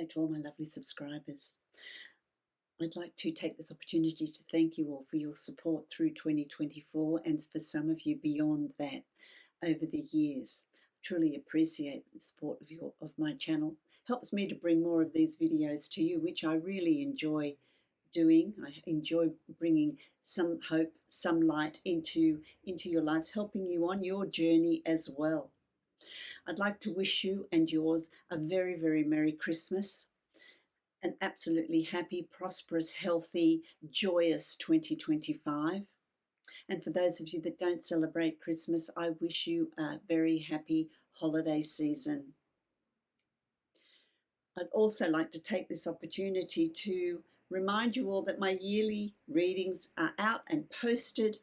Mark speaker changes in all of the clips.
Speaker 1: Hello to all my lovely subscribers. I'd like to take this opportunity to thank you all for your support through 2024 and for some of you beyond that over the years. Truly appreciate the support of my channel. Helps me to bring more of these videos to you, which I really enjoy doing. I enjoy bringing some hope, some light into your lives, helping you on your journey as well. I'd like to wish you and yours a very, very Merry Christmas, an absolutely happy, prosperous, healthy, joyous 2025. And for those of you that don't celebrate Christmas, I wish you a very happy holiday season. I'd also like to take this opportunity to remind you all that my yearly readings are out and posted.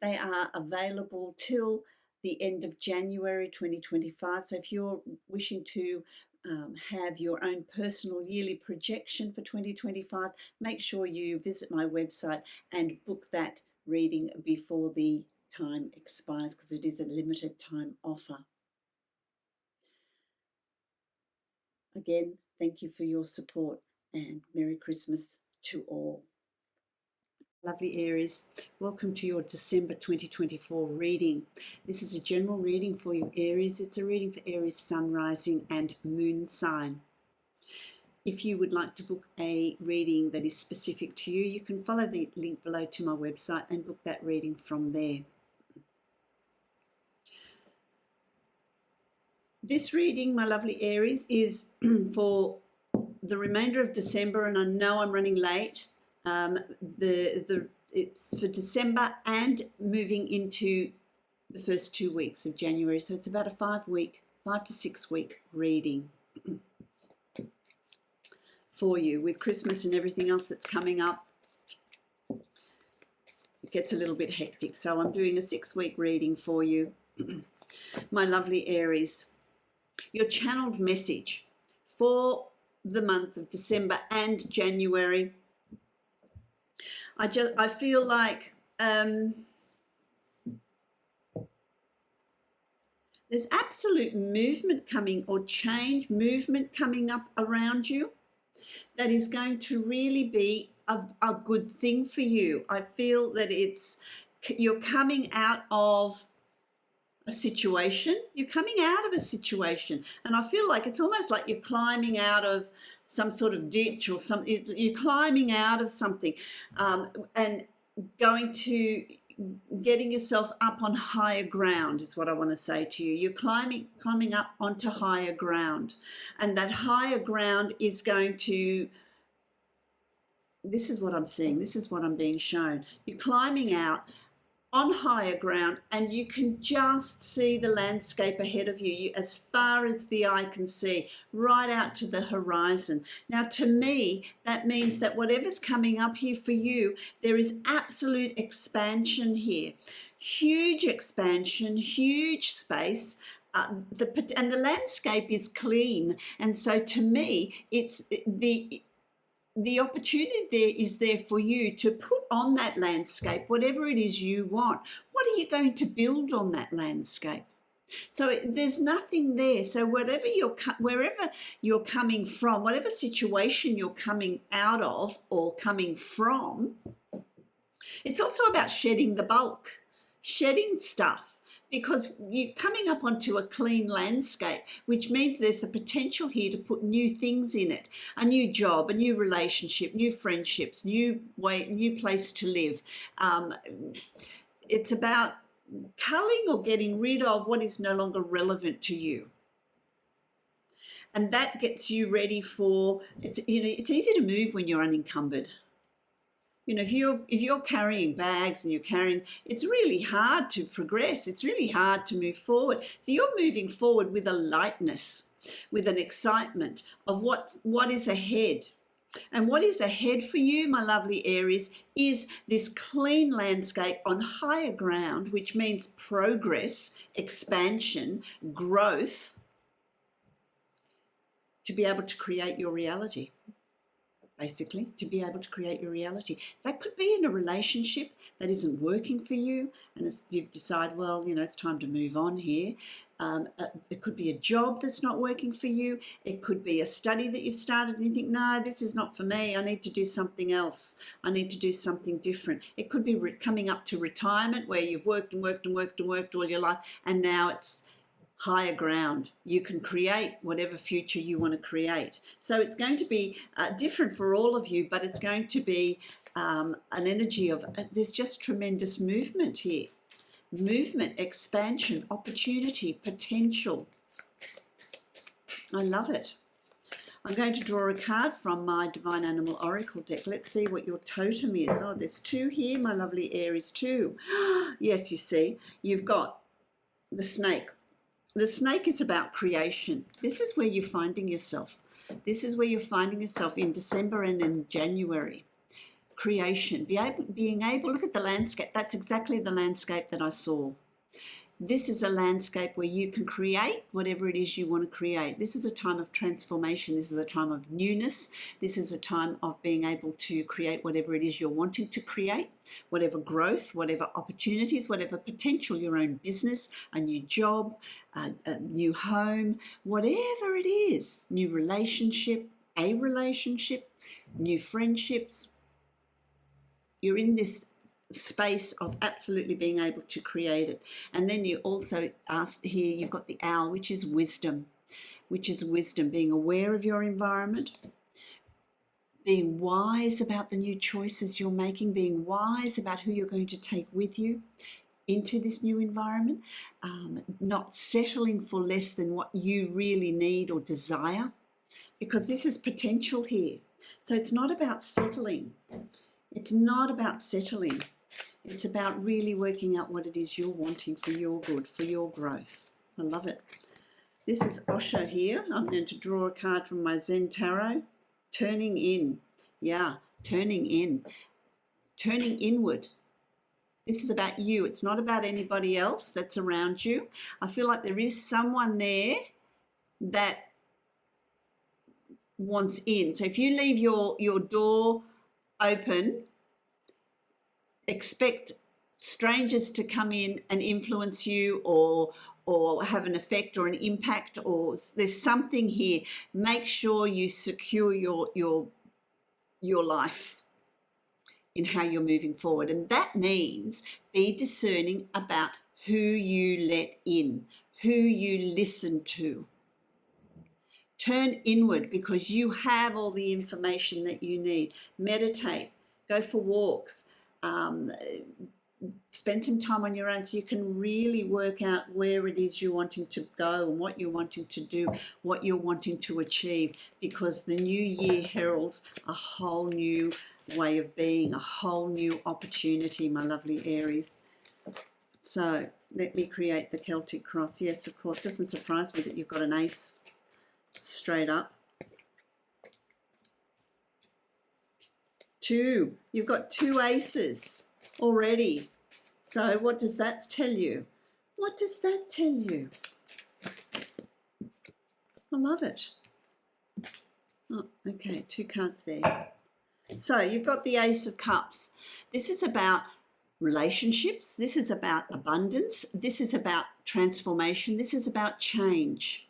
Speaker 1: They are available till the end of January 2025. So if you're wishing to have your own personal yearly projection for 2025, make sure you visit my website and book that reading before the time expires, because it is a limited time offer. Again, thank you for your support and Merry Christmas to all. Lovely Aries, welcome to your December 2024 reading. This is a general reading for you, Aries. It's a reading for Aries sun, rising and moon sign. If you would like to book a reading that is specific to you, you can follow the link below to my website and book that reading from there. This reading, my lovely Aries, is for the remainder of December, and I know I'm running late. It's for December and moving into the first 2 weeks of January, so it's about a 5 to 6 week reading for you. With Christmas and everything else that's coming up, it gets a little bit hectic, so I'm doing a 6-week reading for you. My lovely Aries, your channeled message for the month of December and January, I feel like there's absolute movement coming, or change, movement coming up around you that is going to really be a good thing for you. I feel that you're coming out of a situation. You're coming out of a situation, and I feel like it's almost like you're climbing out of some sort of ditch or something. You're climbing out of something and getting yourself up on higher ground is what I want to say to you. You're climbing up onto higher ground, and that higher ground is going to, this is what I'm seeing, this is what I'm being shown. You're climbing out on higher ground, and you can just see the landscape ahead of you, as far as the eye can see, right out to the horizon. Now, to me, that means that whatever's coming up here for you, there is absolute expansion here. Huge expansion, huge space. And the landscape is clean. And so to me, it's the opportunity there is there for you to put on that landscape whatever it is you want. What are you going to build on that landscape? So there's nothing there. So wherever you're coming from, whatever situation you're coming out of or coming from, it's also about shedding the bulk, shedding stuff, because you're coming up onto a clean landscape, which means there's the potential here to put new things in it, a new job, a new relationship, new friendships, new place to live. It's about culling or getting rid of what is no longer relevant to you. And that gets you ready for, it's easy to move when you're unencumbered. If you're carrying bags and it's really hard to progress. It's really hard to move forward. So you're moving forward with a lightness, with an excitement of what is ahead. And what is ahead for you, my lovely Aries, is this clean landscape on higher ground, which means progress, expansion, growth, to be able to create your reality, basically, to be able to create your reality. That could be in a relationship that isn't working for you, and you've decided, well, you know, it's time to move on here. It could be a job that's not working for you. It could be a study that you've started and you think, no, this is not for me. I need to do something else. I need to do something different. It could be coming up to retirement, where you've worked and worked and worked and worked all your life, and now it's higher ground. You can create whatever future you want to create. So it's going to be different for all of you, but it's going to be an energy of, there's just tremendous movement here. Movement, expansion, opportunity, potential. I love it. I'm going to draw a card from my Divine Animal Oracle deck. Let's see what your totem is. Oh, there's 2 here, my lovely Aries, 2. Yes, you see, you've got the snake. The snake is about creation. This is where you're finding yourself. This is where you're finding yourself in December and in January. Creation, being able, look at the landscape. That's exactly the landscape that I saw. This is a landscape where you can create whatever it is you want to create. This is a time of transformation. This is a time of newness. This is a time of being able to create whatever it is you're wanting to create, whatever growth, whatever opportunities, whatever potential, your own business, a new job, a new home, whatever it is, new relationship, a relationship, new friendships. You're in this space of absolutely being able to create it. And then you also ask here, you've got the owl, which is wisdom, being aware of your environment, being wise about the new choices you're making, being wise about who you're going to take with you into this new environment, not settling for less than what you really need or desire, because this is potential here. So it's not about settling. It's not about settling. It's about really working out what it is you're wanting for your good, for your growth. I love it. This is Osho here. I'm going to draw a card from my Zen Tarot. Turning in. Yeah, turning in. Turning inward. This is about you. It's not about anybody else that's around you. I feel like there is someone there that wants in. So if you leave your door open, expect strangers to come in and influence you or have an effect or an impact, or there's something here. Make sure you secure your life in how you're moving forward. And that means be discerning about who you let in, who you listen to. Turn inward, because you have all the information that you need. Meditate, go for walks, spend some time on your own so you can really work out where it is you're wanting to go and what you're wanting to do, what you're wanting to achieve, because the new year heralds a whole new way of being, a whole new opportunity, my lovely Aries. So let me create the Celtic cross. Yes, of course, doesn't surprise me that you've got an ace straight up. 2. You've got 2 aces already. So what does that tell you? What does that tell you? I love it. Oh, okay, 2 cards there. So you've got the Ace of Cups. This is about relationships. This is about abundance. This is about transformation. This is about change.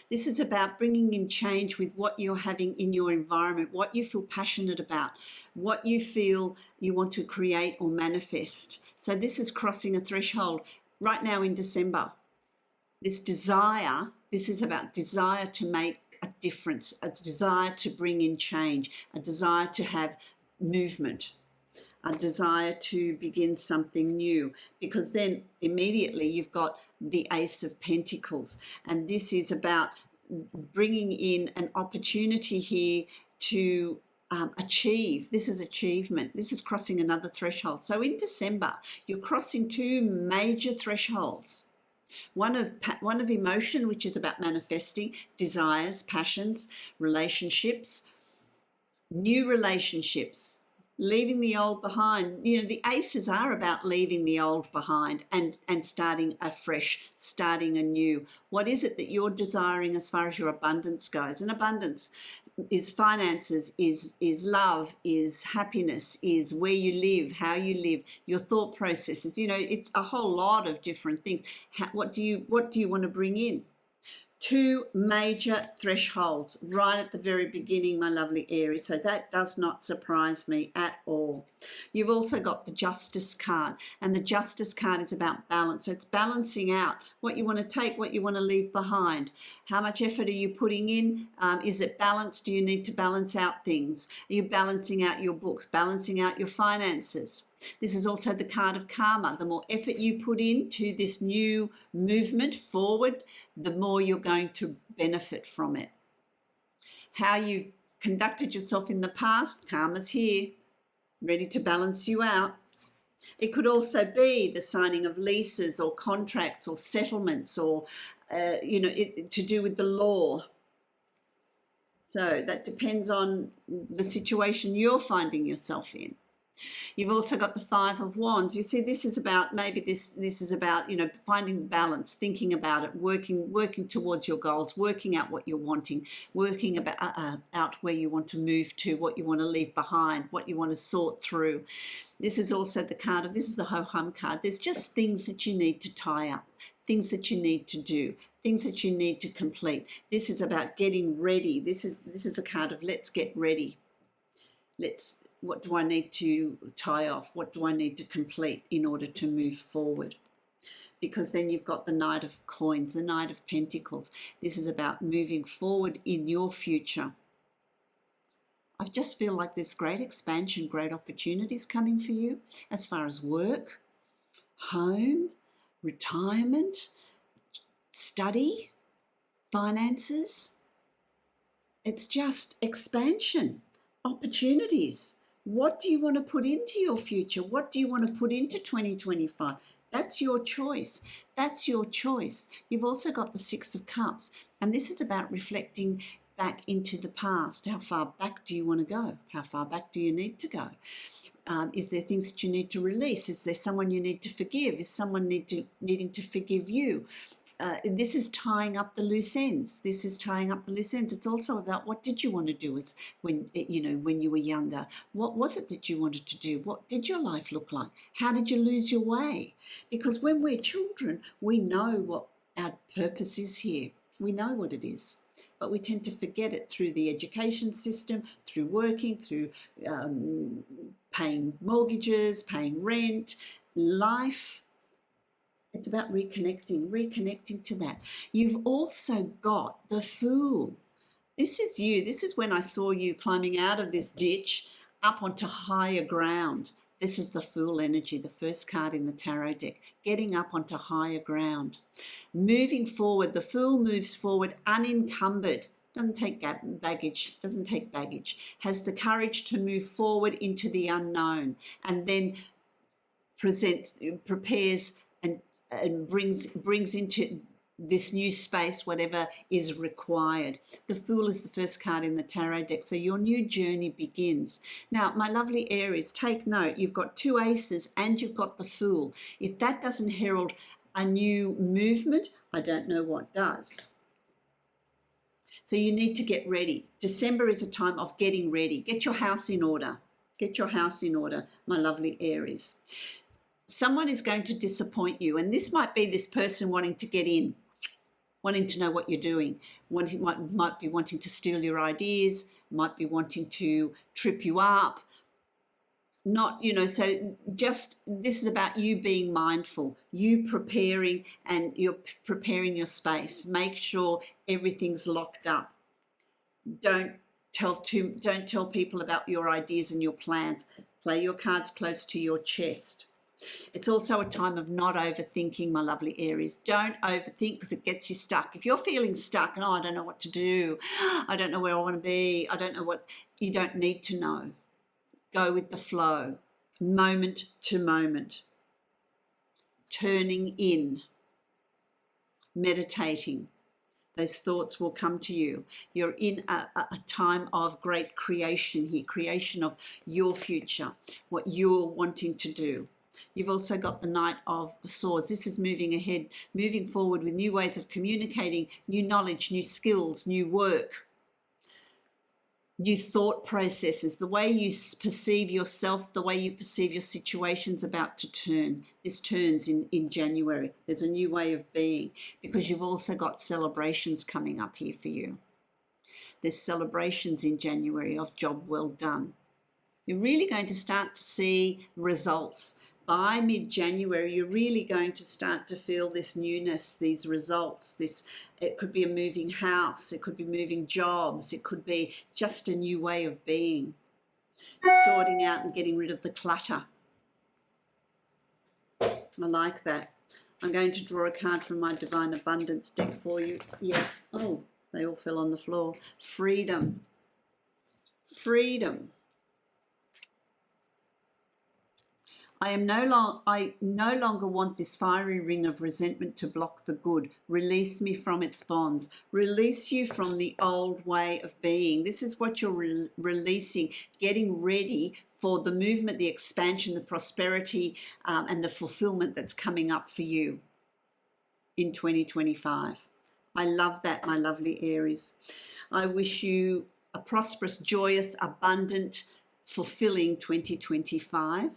Speaker 1: This is about bringing in change with what you're having in your environment, what you feel passionate about, what you feel you want to create or manifest. So this is crossing a threshold right now in December. This desire, this is about desire to make a difference, a desire to bring in change, a desire to have movement, a desire to begin something new, because then immediately you've got the Ace of Pentacles, and this is about bringing in an opportunity here to achieve. This is achievement. This is crossing another threshold. So in December, you're crossing 2 major thresholds. One of emotion, which is about manifesting desires, passions, relationships, new relationships, leaving the old behind. You know, the aces are about leaving the old behind and starting afresh, starting anew. What is it that you're desiring as far as your abundance goes? And abundance, is finances, is love, is happiness, is where you live, how you live, your thought processes. You know, it's a whole lot of different things. What do you want to bring in? Two major thresholds right at the very beginning, my lovely Aries. So that does not surprise me at all. You've also got the Justice card, and the Justice card is about balance. So it's balancing out what you want to take, what you want to leave behind. How much effort are you putting in? Is it balanced? Do you need to balance out things? Are you balancing out your books, balancing out your finances? This is also the card of karma. The more effort you put into this new movement forward, the more you're going to benefit from it. How you've conducted yourself in the past, karma's here, ready to balance you out. It could also be the signing of leases or contracts or settlements or, to do with the law. So that depends on the situation you're finding yourself in. You've also got the Five of Wands. You see, this is about, maybe this is about, finding balance, thinking about it, working towards your goals, working out what you're wanting, working out where you want to move to, what you want to leave behind, what you want to sort through. This is also the card of, this is the ho-hum card. There's just things that you need to tie up, things that you need to do, things that you need to complete. This is about getting ready. This is the card of let's get ready. What do I need to tie off? What do I need to complete in order to move forward? Because then you've got the Knight of Coins, the Knight of Pentacles. This is about moving forward in your future. I just feel like there's great expansion, great opportunities coming for you as far as work, home, retirement, study, finances. It's just expansion, opportunities. What do you want to put into your future? What do you want to put into 2025? That's your choice. That's your choice. You've also got the Six of Cups, and this is about reflecting back into the past. How far back do you want to go? How far back do you need to go? Is there things that you need to release? Is there someone you need to forgive? Is someone needing to forgive you? This is tying up the loose ends. This is tying up the loose ends. It's also about what did you want to do when you were younger? What was it that you wanted to do? What did your life look like? How did you lose your way? Because when we're children, we know what our purpose is here. We know what it is. But we tend to forget it through the education system, through working, through paying mortgages, paying rent, life. It's about reconnecting to that. You've also got the Fool. This is you. This is when I saw you climbing out of this ditch up onto higher ground. This is the Fool energy, the first card in the tarot deck, getting up onto higher ground. Moving forward, the Fool moves forward unencumbered. Doesn't take baggage, has the courage to move forward into the unknown, and then prepares and brings into this new space whatever is required. The Fool is the first card in the tarot deck, so your new journey begins. Now, my lovely Aries, take note, you've got two aces and you've got the Fool. If that doesn't herald a new movement, I don't know what does. So you need to get ready. December is a time of getting ready. Get your house in order. Get your house in order, my lovely Aries. Someone is going to disappoint you, and this might be this person wanting to get in, wanting to know what you're doing, might be wanting to steal your ideas, might be wanting to trip you up. So just this is about you being mindful, you preparing, and you're preparing your space. Make sure everything's locked up. Don't tell people about your ideas and your plans. Play your cards close to your chest. It's also a time of not overthinking, my lovely Aries. Don't overthink because it gets you stuck. If you're feeling stuck and, I don't know what to do, I don't know where I want to be, I don't know what, you don't need to know. Go with the flow, moment to moment. Turning in, meditating. Those thoughts will come to you. You're in a time of great creation here, creation of your future, what you're wanting to do. You've also got the Knight of Swords. This is moving ahead, moving forward with new ways of communicating, new knowledge, new skills, new work. New thought processes, the way you perceive yourself, the way you perceive your situation's about to turn. This turns in January. There's a new way of being, because you've also got celebrations coming up here for you. There's celebrations in January of job well done. You're really going to start to see results. By mid-January, you're really going to start to feel this newness, these results. It could be a moving house, it could be moving jobs, it could be just a new way of being, sorting out and getting rid of the clutter. I like that. I'm going to draw a card from my Divine Abundance deck for you. Yeah. Oh, they all fell on the floor. Freedom. Freedom. I no longer want this fiery ring of resentment to block the good. Release me from its bonds. Release you from the old way of being. This is what you're releasing, getting ready for the movement, the expansion, the prosperity, and the fulfillment that's coming up for you in 2025. I love that, my lovely Aries. I wish you a prosperous, joyous, abundant, fulfilling 2025.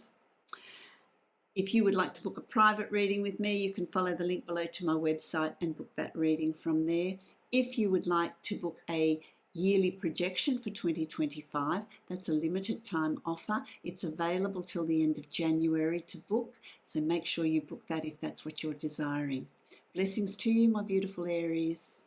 Speaker 1: If you would like to book a private reading with me, you can follow the link below to my website and book that reading from there. If you would like to book a yearly projection for 2025, that's a limited time offer. It's available till the end of January to book, so make sure you book that if that's what you're desiring. Blessings to you, my beautiful Aries.